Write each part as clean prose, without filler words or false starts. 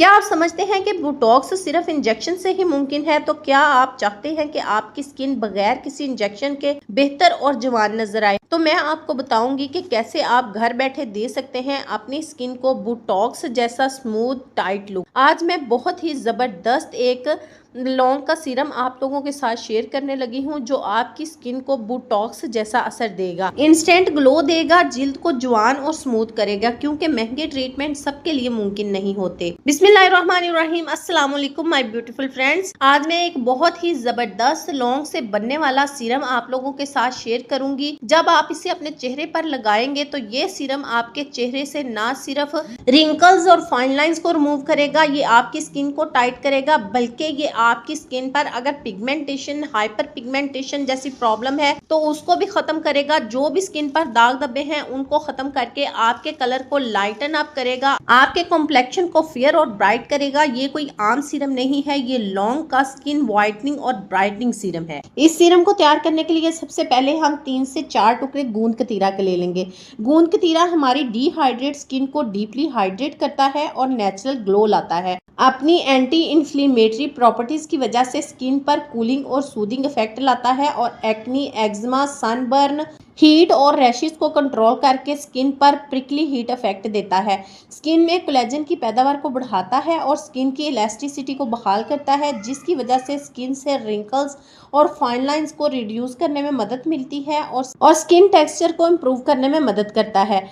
क्या आप समझते हैं कि बोटॉक्स सिर्फ इंजेक्शन से ही मुमकिन है? तो क्या आप चाहते हैं कि आपकी स्किन बगैर किसी इंजेक्शन के बेहतर और जवान नजर आए? तो मैं आपको बताऊंगी कि कैसे आप घर बैठे दे सकते हैं अपनी स्किन को बोटॉक्स जैसा स्मूथ टाइट लुक। आज मैं बहुत ही जबरदस्त एक लौंग का सीरम आप लोगों के साथ शेयर करने लगी हूं, जो आपकी स्किन को बोटॉक्स जैसा असर देगा, इंस्टेंट ग्लो देगा, जिल्द को जवान और स्मूथ करेगा, क्योंकि महंगे ट्रीटमेंट सबके लिए मुमकिन नहीं होते। बिस्मिल्लाहिर्रहमानिर्रहीम, अस्सलाम वालेकुम माय ब्यूटीफुल फ्रेंड्स। आज मैं एक बहुत ही जबरदस्त लौंग से बनने वाला सीरम आप लोगों के साथ शेयर करूंगी। जब आप इसे अपने चेहरे पर लगाएंगे तो ये सीरम आपके चेहरे से ना सिर्फ रिंकल्स और फाइन लाइंस को रिमूव करेगा, ये आपकी स्किन को टाइट करेगा, बल्कि ये आपकी स्किन पर अगर पिगमेंटेशन, हाइपर पिगमेंटेशन जैसी प्रॉब्लम है तो उसको भी खत्म करेगा। जो भी स्किन पर दाग धब्बे हैं उनको खत्म करके आपके कलर को लाइटन अप करेगा, आपके कॉम्प्लेक्शन को फेयर और ब्राइट करेगा। ये कोई आम सीरम नहीं है, ये लौंग का स्किन व्हाइटनिंग और ब्राइटनिंग सीरम है। इस सीरम को तैयार करने के लिए सबसे पहले हम 3 से 4 टुकड़े गूंद कतीरा के ले लेंगे। गूंद कतीरा हमारी डिहाइड्रेट स्किन को डीपली हाइड्रेट करता है और नेचुरल ग्लो लाता है। अपनी एंटी इन्फ्लेमेटरी प्रॉपर्टीज की वजह से स्किन पर कूलिंग और सूदिंग इफेक्ट लाता है और एक्नी, एक्जिमा, सनबर्न, हीट और रैशेस को कंट्रोल करके स्किन पर प्रिकली हीट इफेक्ट देता है। स्किन में कोलेजन की पैदावार को बढ़ाता है और स्किन की इलास्टिसिटी को बहाल करता है, जिसकी वजह से स्किन से रिंकल्स और फाइन लाइंस को रिड्यूस करने में मदद मिलती है और स्किन टेक्सचर को इम्प्रूव करने में मदद करता है।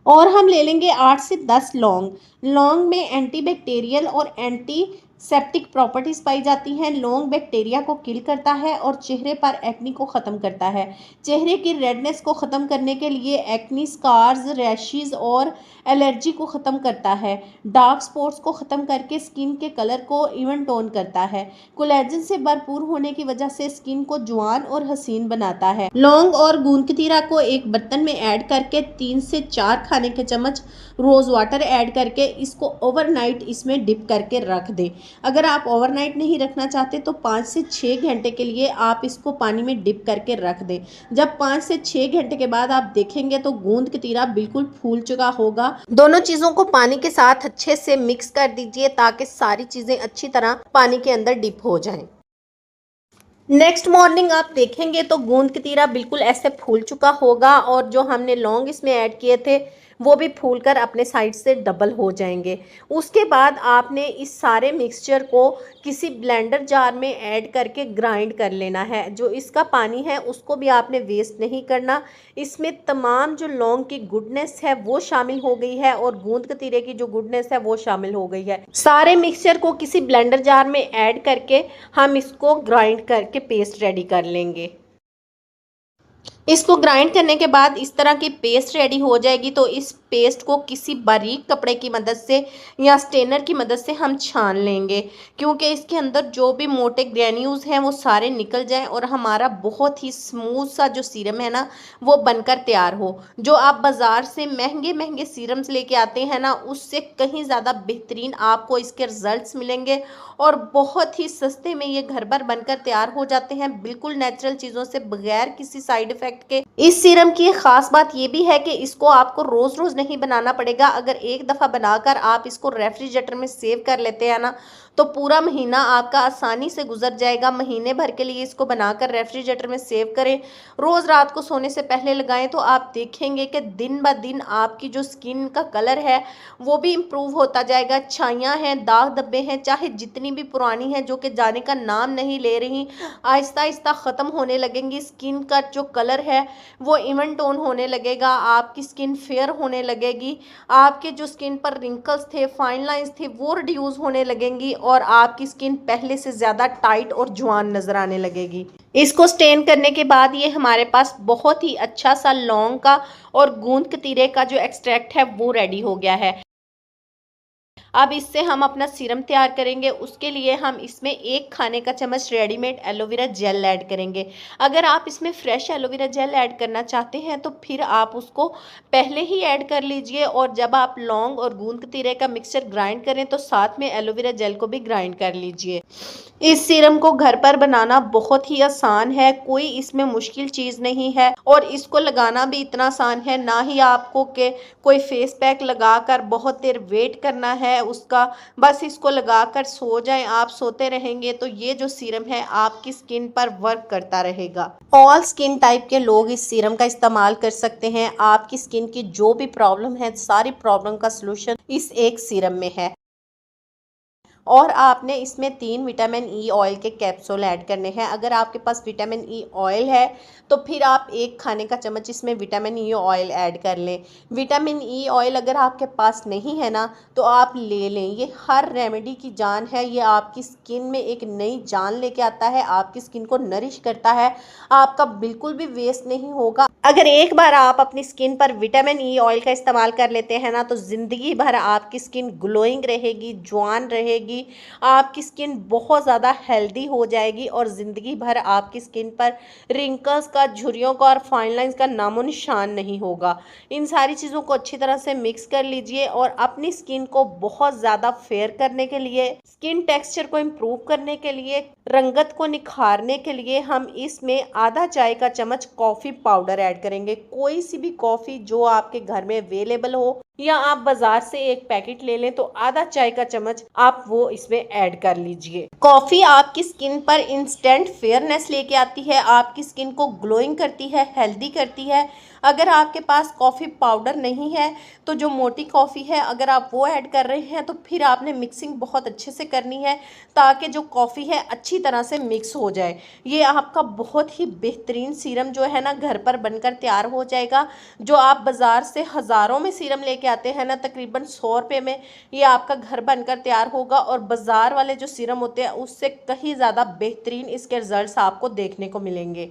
और हम ले लेंगे 8 से 10 लौंग। लौंग में एंटीबैक्टीरियल और एंटी सेप्टिक प्रॉपर्टीज पाई जाती हैं। लौंग बैक्टीरिया को किल करता है और चेहरे पर एक्नी को ख़त्म करता है। चेहरे की रेडनेस को ख़त्म करने के लिए, एक्नी, स्कार्स, रैशेस और एलर्जी को ख़त्म करता है। डार्क स्पॉट्स को ख़त्म करके स्किन के कलर को इवन टोन करता है। कोलेजन से भरपूर होने की वजह से स्किन को जवान और हसीन बनाता है। लौंग और गूंद कतीरा को एक बर्तन में ऐड करके 3 से 4 खाने के चम्मच रोज़ वाटर ऐड करके इसको ओवरनाइट इसमें डिप करके रख दें। अगर आप ओवरनाइट नहीं रखना चाहते तो 5 से 6 घंटे के लिए आप इसको पानी में डिप करके रख दें। जब 5 से 6 घंटे के बाद आप देखेंगे तो गूंद कतीरा बिल्कुल फूल चुका होगा। दोनों चीज़ों को पानी के साथ अच्छे से मिक्स कर दीजिए ताकि सारी चीज़ें अच्छी तरह पानी के अंदर डिप हो जाएं। नेक्स्ट मॉर्निंग आप देखेंगे तो गूंद कतीरा बिल्कुल ऐसे फूल चुका होगा और जो हमने लौंग इसमें ऐड किए थे वो भी फूलकर अपने साइड से डबल हो जाएंगे। उसके बाद आपने इस सारे मिक्सचर को किसी ब्लेंडर जार में ऐड करके ग्राइंड कर लेना है। जो इसका पानी है उसको भी आपने वेस्ट नहीं करना। इसमें तमाम जो लौंग की गुडनेस है वो शामिल हो गई है और गूंद कतीरे की जो गुडनेस है वो शामिल हो गई है। सारे मिक्सचर को किसी ब्लेंडर जार में ऐड करके हम इसको ग्राइंड करके पेस्ट रेडी कर लेंगे। इसको ग्राइंड करने के बाद इस तरह की पेस्ट रेडी हो जाएगी। तो इस पेस्ट को किसी बारीक कपड़े की मदद से या स्टेनर की मदद से हम छान लेंगे, क्योंकि इसके अंदर जो भी मोटे ग्रेन्यूल्स हैं वो सारे निकल जाएं और हमारा बहुत ही स्मूथ सा जो सीरम है ना वो बनकर तैयार हो। जो आप बाज़ार से महंगे महंगे सीरम्स लेके आते हैं ना, उससे कहीं ज़्यादा बेहतरीन आपको इसके रिजल्ट्स मिलेंगे और बहुत ही सस्ते में ये घर पर बनकर तैयार हो जाते हैं, बिल्कुल नेचुरल चीज़ों से, बगैर किसी साइड इफेक्ट के। इस सीरम की खास बात ये भी है कि इसको आपको रोज रोज नहीं बनाना पड़ेगा। अगर एक दफा बनाकर आप इसको रेफ्रिजरेटर में सेव कर लेते हैं ना तो पूरा महीना आपका आसानी से गुजर जाएगा। महीने भर के लिए इसको बनाकर रेफ्रिजरेटर में सेव करें, रोज रात को सोने से पहले लगाएं तो आप देखेंगे कि दिन ब दिन आपकी जो स्किन का कलर है वो भी इम्प्रूव होता जाएगा। छाइयाँ हैं, दाग धब्बे हैं, चाहे जितनी भी पुरानी हैं जो कि जाने का नाम नहीं ले रही, आहिस्ता आहिस्ता ख़त्म होने लगेंगी। स्किन का जो कलर है वो इवन टोन होने लगेगा, आपकी स्किन फेयर होने लगेगी, आपके जो स्किन पर रिंकल्स थे, फाइन लाइंस थे वो रिड्यूस होने लगेंगी और आपकी स्किन पहले से ज़्यादा टाइट और जवान नज़र आने लगेगी। इसको स्टेन करने के बाद ये हमारे पास बहुत ही अच्छा सा लौंग का और गूंद कतीरे का जो एक्सट्रैक्ट है वो रेडी हो गया है। अब इससे हम अपना सीरम तैयार करेंगे। उसके लिए हम इसमें 1 खाने का चम्मच रेडीमेड एलोवेरा जेल ऐड करेंगे। अगर आप इसमें फ्रेश एलोवेरा जेल ऐड करना चाहते हैं तो फिर आप उसको पहले ही ऐड कर लीजिए और जब आप लौंग और गूंद कतीरे का मिक्सचर ग्राइंड करें तो साथ में एलोवेरा जेल को भी ग्राइंड कर लीजिए। इस सीरम को घर पर बनाना बहुत ही आसान है, कोई इसमें मुश्किल चीज़ नहीं है और इसको लगाना भी इतना आसान है। ना ही आपको के कोई फेस पैक लगाकर बहुत देर वेट करना है उसका, बस इसको लगाकर सो जाएं। आप सोते रहेंगे तो ये जो सीरम है आपकी स्किन पर वर्क करता रहेगा। ऑल स्किन टाइप के लोग इस सीरम का इस्तेमाल कर सकते हैं। आपकी स्किन की जो भी प्रॉब्लम है, सारी प्रॉब्लम का सलूशन इस एक सीरम में है। और आपने इसमें 3 विटामिन ई ऑयल के कैप्सूल ऐड करने हैं। अगर आपके पास विटामिन ई ऑयल है तो फिर आप 1 खाने का चम्मच इसमें विटामिन ई ऑयल ऐड कर लें। विटामिन ई ऑयल अगर आपके पास नहीं है ना तो आप ले लें। ये हर रेमेडी की जान है। ये आपकी स्किन में एक नई जान लेके आता है, आपकी स्किन को नरिश करता है, आपका बिल्कुल भी वेस्ट नहीं होगा। अगर एक बार आप अपनी स्किन पर विटामिन ई ऑयल का इस्तेमाल कर लेते हैं ना तो ज़िंदगी भर आपकी स्किन ग्लोइंग रहेगी, जवान रहेगी, आपकी स्किन बहुत ज़्यादा हेल्दी हो जाएगी और ज़िंदगी भर आपकी स्किन पर रिंकल्स का, झुर्रियों का और फाइन लाइंस का नामो निशान नहीं होगा। इन सारी चीज़ों को अच्छी तरह से मिक्स कर लीजिए और अपनी स्किन को बहुत ज़्यादा फेयर करने के लिए, स्किन टेक्सचर को इम्प्रूव करने के लिए, रंगत को निखारने के लिए हम इसमें आधा चाय का चम्मच कॉफ़ी पाउडर ऐड करेंगे। कोई सी भी कॉफ़ी जो आपके घर में अवेलेबल हो या आप बाजार से एक पैकेट ले लें तो आधा चाय का चम्मच आप वो इसमें ऐड कर लीजिए। कॉफ़ी आपकी स्किन पर इंस्टेंट फेयरनेस लेके आती है, आपकी स्किन को ग्लोइंग करती है, हेल्दी करती है। अगर आपके पास कॉफ़ी पाउडर नहीं है तो जो मोटी कॉफ़ी है अगर आप वो ऐड कर रहे हैं तो फिर आपने मिक्सिंग बहुत अच्छे से करनी है ताकि जो कॉफ़ी है अच्छी तरह से मिक्स हो जाए। ये आपका बहुत ही बेहतरीन सीरम जो है ना घर पर बनकर तैयार हो जाएगा। जो आप बाज़ार से हज़ारों में सीरम लेके आते हैं ना, तकरीबन 100 रुपये में ये आपका घर बनकर तैयार होगा और बाज़ार वाले जो सीरम होते हैं उससे कहीं ज़्यादा बेहतरीन इसके रिजल्ट्स आपको देखने को मिलेंगे।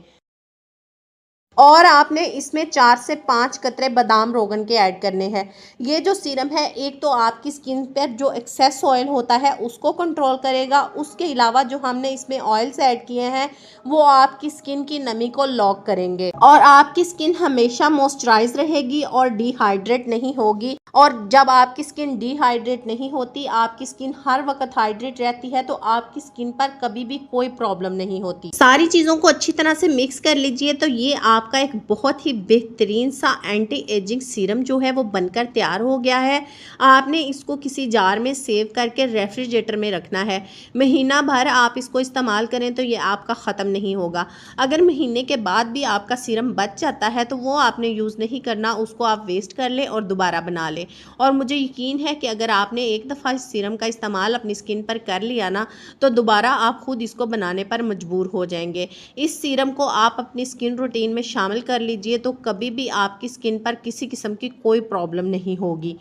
और आपने इसमें 4 से 5 कतरे बादाम रोगन के ऐड करने हैं। ये जो सीरम है एक तो आपकी स्किन पर जो एक्सेस ऑयल होता है उसको कंट्रोल करेगा, उसके अलावा जो हमने इसमें ऑयल्स ऐड किए हैं वो आपकी स्किन की नमी को लॉक करेंगे और आपकी स्किन हमेशा मॉइस्चराइज रहेगी और डिहाइड्रेट नहीं होगी। और जब आपकी स्किन डिहाइड्रेट नहीं होती, आपकी स्किन हर वक्त हाइड्रेट रहती है तो आपकी स्किन पर कभी भी कोई प्रॉब्लम नहीं होती। सारी चीज़ों को अच्छी तरह से मिक्स कर लीजिए तो ये आपका एक बहुत ही बेहतरीन सा एंटी एजिंग सीरम जो है वो बनकर तैयार हो गया है। आपने इसको किसी जार में सेव करके रेफ्रिजरेटर में रखना है। महीना भर आप इसको इस्तेमाल करें तो ये आपका ख़त्म नहीं होगा। अगर महीने के बाद भी आपका सीरम बच जाता है तो वो आपने यूज़ नहीं करना, उसको आप वेस्ट कर लें और दोबारा बना लें। और मुझे यकीन है कि अगर आपने एक दफ़ा इस सीरम का इस्तेमाल अपनी स्किन पर कर लिया ना तो दोबारा आप खुद इसको बनाने पर मजबूर हो जाएंगे। इस सीरम को आप अपनी स्किन रूटीन में शामिल कर लीजिए तो कभी भी आपकी स्किन पर किसी किस्म की कोई प्रॉब्लम नहीं होगी।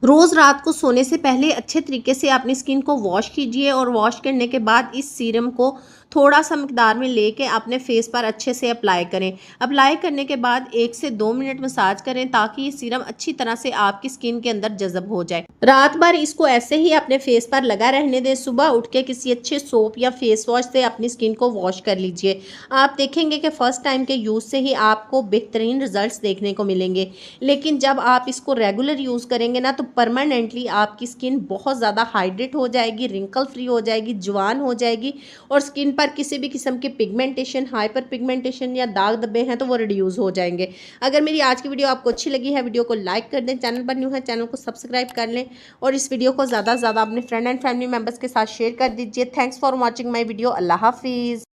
रोज़ रात को सोने से पहले अच्छे तरीके से अपनी स्किन को वॉश कीजिए और वॉश करने के बाद इस सीरम को थोड़ा सा मिकदार में लेके अपने फेस पर अच्छे से अप्लाई करें। अप्लाई करने के बाद 1 से 2 मिनट मसाज करें ताकि ये सीरम अच्छी तरह से आपकी स्किन के अंदर जज़ब हो जाए। रात भर इसको ऐसे ही अपने फेस पर लगा रहने दें। सुबह उठ के किसी अच्छे सोप या फेस वॉश से अपनी स्किन को वॉश कर लीजिए। आप देखेंगे कि फ़र्स्ट टाइम के यूज़ से ही आपको बेहतरीन रिजल्ट्स देखने को मिलेंगे, लेकिन जब आप इसको रेगुलर यूज़ करेंगे ना तो परमानेंटली आपकी स्किन बहुत ज़्यादा हाइड्रेट हो जाएगी, रिंकल फ्री हो जाएगी, जवान हो जाएगी और स्किन पर किसी भी किस्म की पिगमेंटेशन, हाइपर पिगमेंटेशन या दाग धब्बे हैं तो वो रिड्यूस हो जाएंगे। अगर मेरी आज की वीडियो आपको अच्छी लगी है, वीडियो को लाइक कर दें, चैनल पर न्यू है चैनल को सब्सक्राइब कर लें और इस वीडियो को ज़्यादा से ज़्यादा अपने फ्रेंड एंड फैमिली मेम्बर्स के साथ शेयर कर दीजिए। Thanks for watching my video. अल्लाह हाफिज़।